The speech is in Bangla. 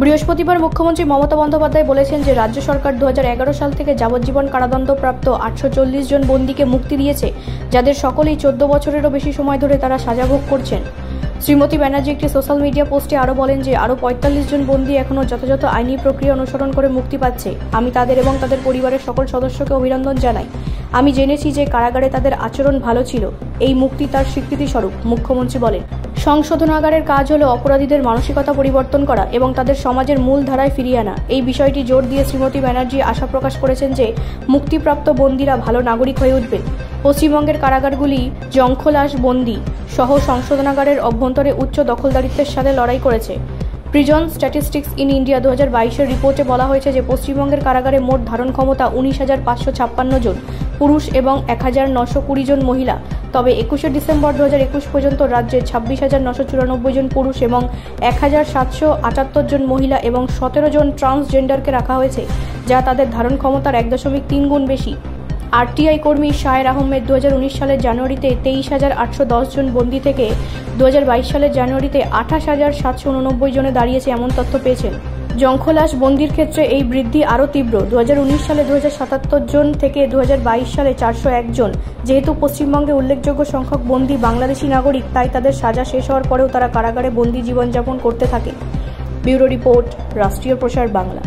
বৃহস্পতিবার মুখ্যমন্ত্রী মমতা বন্দ্যোপাধ্যায় বলেছেন যে রাজ্য সরকার 2011 সাল থেকে যাবজ্জীবন কারাদণ্ডপ্রাপ্ত 840 জন বন্দীকে মুক্তি দিয়েছে, যাদের সকলেই 14 বছরেরও বেশি সময় ধরে তারা সাজা ভোগ করছেন। শ্রীমতী ব্যানার্জি একটি সোশ্যাল মিডিয়া পোস্টে আরও বলেন যে আরও 45 জন বন্দী এখনও যথাযথ আইনি প্রক্রিয়া অনুসরণ করে মুক্তি পাচ্ছে। আমি তাদের এবং তাদের পরিবারের সকল সদস্যকে অভিনন্দন জানাই। আমি জেনেছি যে কারাগারে তাদের আচরণ ভালো ছিল। এই মুক্তি তার স্বীকৃতিস্বরূপ, মুখ্যমন্ত্রী বলেন। সংশোধনাগারের কাজ হল অপরাধীদের মানসিকতা পরিবর্তন করা এবং তাদের সমাজের মূল ধারায় ফিরিয়ে আনা। এই বিষয়টি জোর দিয়ে শ্রীমতী ব্যানার্জি আশা প্রকাশ করেছেন যে মুক্তিপ্রাপ্ত বন্দীরা ভালো নাগরিক হয়ে উঠবে। পশ্চিমবঙ্গের কারাগারগুলি জঙ্খলাস বন্দী সহ সংশোধনাগারের অভ্যন্তরে উচ্চ দখলদারিত্বের সাথে লড়াই করেছে। প্রিজন স্ট্যাটিস্টিক্স ইন ইন্ডিয়া 2022-এর রিপোর্টে বলা হয়েছে যে পশ্চিমবঙ্গের কারাগারে মোট ধারণ ক্ষমতা 19,556 জন পুরুষ এবং 1,920 জন মহিলা। তবে 21শে ডিসেম্বর 2021 পর্যন্ত রাজ্যে 26,994 জন পুরুষ এবং 1,778 জন মহিলা এবং 17 জন ট্রান্সজেন্ডারকে রাখা হয়েছে, যা তাদের ধারণ ক্ষমতার 1.3 গুণ বেশি। আরটিআই কর্মী শায়ের আহমেদ 2019 সালের জানুয়ারিতে 23,810 জন বন্দী থেকে 2022 সালের জানুয়ারিতে 28,789 জনে দাঁড়িয়েছে এমন তথ্য পেয়েছেন। জঙ্খলাস বন্দির ক্ষেত্রে এই বৃদ্ধি আরও তীব্র। 2019 সালে 277 জন থেকে 2022 সালে 401 জন। যেহেতু পশ্চিমবঙ্গে উল্লেখযোগ্য সংখ্যক বন্দী বাংলাদেশি নাগরিক, তাই তাদের সাজা শেষ হওয়ার পরেও তারা কারাগারে বন্দী জীবনযাপন করতে থাকে। ব্যুরো রিপোর্ট, রাষ্ট্রীয় প্রসার বাংলা।